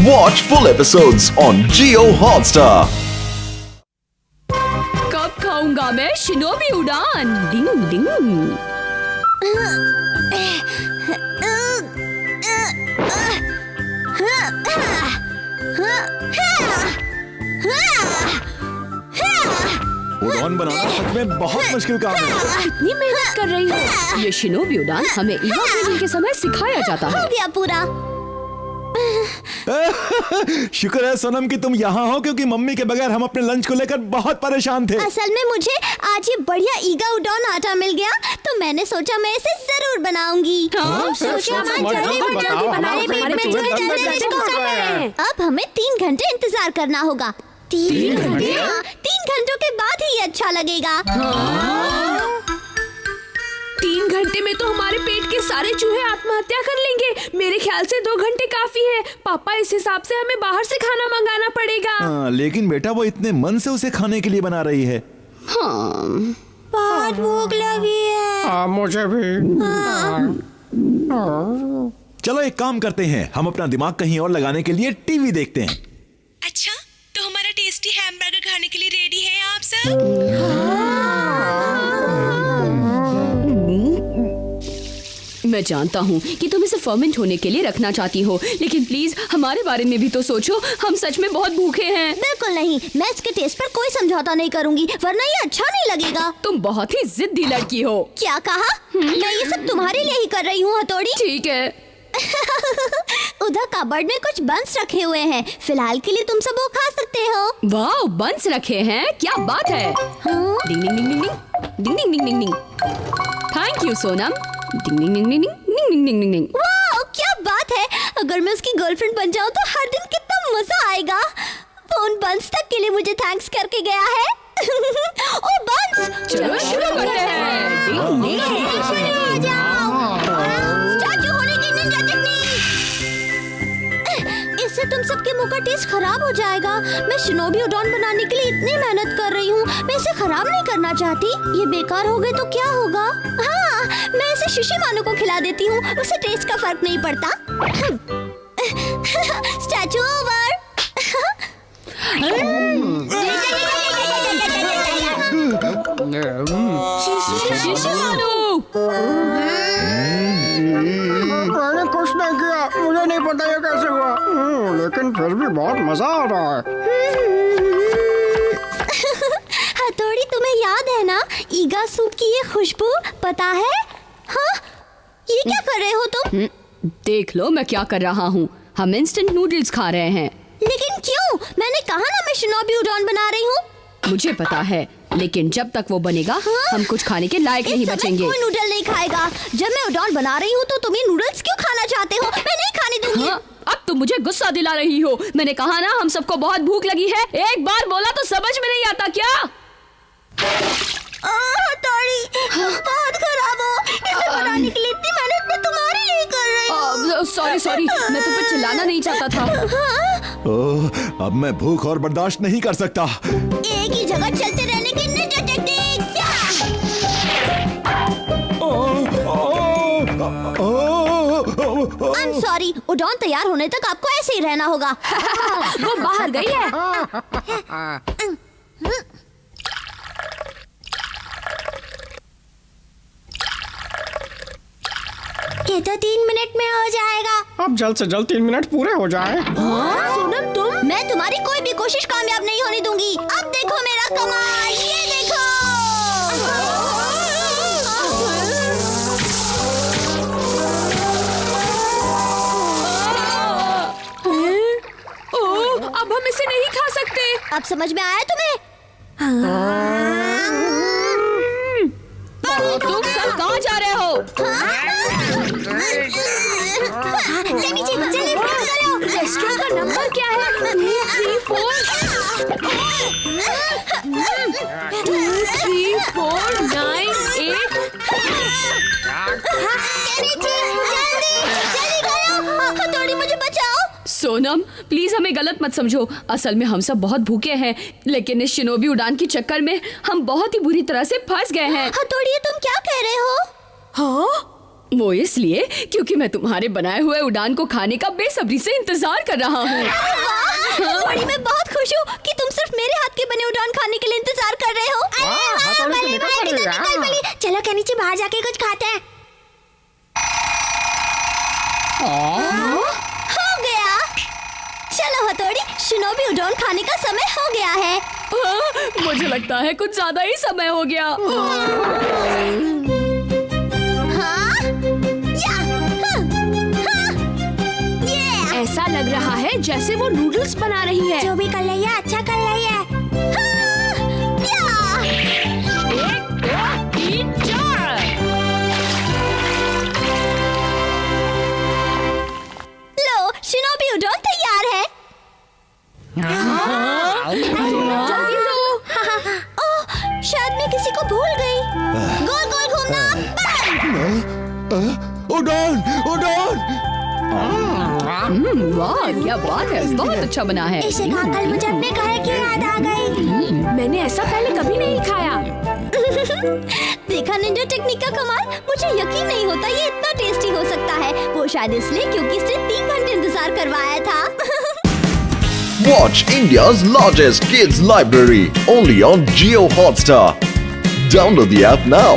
Watch full episodes on Jio Hotstar. कब खाऊंगा मैं शिनोबी उड़ान? डिंग डिंग। उड़ान बनाना सच में बहुत मुश्किल काम है। कितनी मेहनत कर रही हो। ये शिनोबी उड़ान हमें ईवा ट्रेनिंग के समय सिखाया जाता है। हो गया पूरा। शुक्र है सोनम कि तुम यहाँ हो, क्योंकि मम्मी के बगैर हम अपने लंच को लेकर बहुत परेशान थे। असल में मुझे आज ये बढ़िया ईगा उडॉन आटा मिल गया, तो मैंने सोचा मैं इसे जरूर बनाऊंगी। अब हमें 3 घंटे इंतजार करना होगा। 3 घंटे? 3 घंटों के बाद ही ये अच्छा लगेगा। 3 घंटे में तो हमारे पेट के सारे चूहे आत्महत्या कर लेंगे। मेरे ख्याल से 2 घंटे काफी है। पापा, इस हिसाब से हमें बाहर से खाना मंगाना पड़ेगा। लेकिन बेटा वो इतने मन से उसे खाने के लिए बना रही है। बहुत भूख लगी है। मुझे भी। चलो एक काम करते हैं, हम अपना दिमाग कहीं और लगाने के लिए टीवी देखते हैं। अच्छा, तो हमारा टेस्टी हैमबर्गर खाने के लिए रेडी है आप सब? मैं जानता हूँ कि तुम इसे फर्मेंट होने के लिए रखना चाहती हो, लेकिन प्लीज हमारे बारे में भी तो सोचो। हम सच में बहुत भूखे हैं। बिल्कुल नहीं, मैं इसके टेस्ट पर कोई समझौता नहीं करूंगी, वरना ये अच्छा नहीं लगेगा। तुम बहुत ही जिद्दी लड़की हो। क्या कहा? मैं ये सब तुम्हारे लिए ही कर रही हूँ हथौड़ी। ठीक है। उधर कबर्ड में कुछ बंस रखे हुए हैं, फिलहाल के लिए तुम सब वो खा सकते हो। वाह, बंस रखे हैं, क्या बात है। Ding ding ding ding ding ding ding ding ding. Thank you Sonam. Ding ding ding ding ding ding ding ding. वाह, क्या बात है। अगर मैं उसकी गर्लफ्रेंड बन जाऊँ तो हर दिन कितना मजा आएगा। वो उन बंस तक के लिए मुझे थैंक्स करके गया है। ओ बंस, चलो शुरू करते हैं। डिंग डिंग आ जाओ। स्टैचू होने की निंजा टेक्निक। इससे तुम सबके मुंह का टेस्ट खराब हो जाएगा। मैं शिनोबी उडॉन बनाने के लिए इतनी मेहनत कर रही हूँ, मैं इसे खराब नहीं करना चाहती। ये बेकार हो गए तो क्या होगा? हाँ, मैं इसे शिशी मानो को खिला देती हूँ, उसे टेस्ट का फर्क नहीं पड़ता। Statue over. शिशी मानो। मैंने कुछ नहीं किया, मुझे नहीं पता ये कैसे हुआ, लेकिन फिर भी बहुत मजा आ रहा है। हथौड़ी, तुम्हें याद है ना ईगा सूप की ये खुशबू? पता है? हाँ, ये क्या कर रहे हो तुम? देख लो मैं क्या कर रहा हूँ। हम इंस्टेंट नूडल्स खा रहे हैं। लेकिन क्यों? मैंने कहा ना मैं शिनोबी उडॉन बना रही हूँ। मुझे पता है, लेकिन जब तक वो बनेगा हम कुछ खाने के लायक नहीं बचेंगे। कोई नूडल नहीं खाएगा। जब मैं उडॉन बना रही हूँ तो तुम ये नूडल्स क्यों खाना चाहते हो? मैं नहीं खाने दूंगी। हाँ, अब तुम मुझे गुस्सा दिला रही हो। मैंने कहा ना हम सबको बहुत भूख लगी है। एक बार बोला तो समझ में नहीं आता क्या? हथौड़ी, बहुत खराब हो। इसे बनाने के लिए इतनी मेहनत मैं तुम्हारे लिए कर रही हूँ। सॉरी, मैं तुम पे चिल्लाना नहीं चाहता था। ओह, अब मैं भूख और बर्दाश्त नहीं कर सकता। एक ही जगह चलते रहने की निंजा टेक्निक। I'm sorry, उडॉन तैयार होने तक आपको ऐसे ही रहना होगा। वो बाहर गई है। ये तो 3 मिनट में हो जाएगा। अब जल्द से जल्द 3 मिनट पूरे हो जाए। सोनम, तुम? मैं तुम्हारी कोई भी कोशिश कामयाब नहीं होने दूंगी। अब देखो मेरा कमाल, ये देखो। अब हम इसे नहीं खा सकते। अब समझ में आया तुम्हें? तुम सब कहाँ जा रहे हो? रेस्टोरेंट का नंबर क्या है? 23498। हथौड़ी, मुझे बचाओ। सोनम, प्लीज हमें गलत मत समझो। असल में हम सब बहुत भूखे हैं, लेकिन इस शिनोबी उड़ान के चक्कर में हम बहुत ही बुरी तरह से फंस गए हैं। हथौड़ी, तुम क्या कह रहे हो? हाँ? वो इसलिए क्योंकि मैं तुम्हारे बनाए हुए उड़ान को खाने का बेसब्री से इंतजार कर रहा हूँ। बड़ी मैं बहुत खुश हूँ कि तुम सिर्फ मेरे हाथ के बने उड़ान खाने के लिए इंतजार कर रहे हो। चलो क्या नीचे बाहर जाके कुछ खाते हैं। हो गया। चलो हथौड़ी, शिनोबी उड़ान खाने का समय हो गया है। मुझे लगता है कुछ ज्यादा ही समय हो गया। ऐसा लग रहा है जैसे वो नूडल्स बना रही है। जो भी कर रही है अच्छा कर रही है। लो, शिनोबी उड़ान तैयार है। जल्दी दो। ओह, शायद मैं किसी को भूल गई। गोल गोल घूमना बंद। उड़ान उड़ान। वाह क्या बात है, बहुत अच्छा बना है। इसे खाकर मुझे अपने घर की याद आ गई। मैंने ऐसा पहले कभी नहीं खाया। देखा निंजा टेक्निक का कमाल। मुझे यकीन नहीं होता ये इतना टेस्टी हो सकता है। वो शायद इसलिए क्योंकि इसने 3 घंटे इंतजार करवाया था। Watch India's largest kids library only on Jio Hotstar. Download the app now.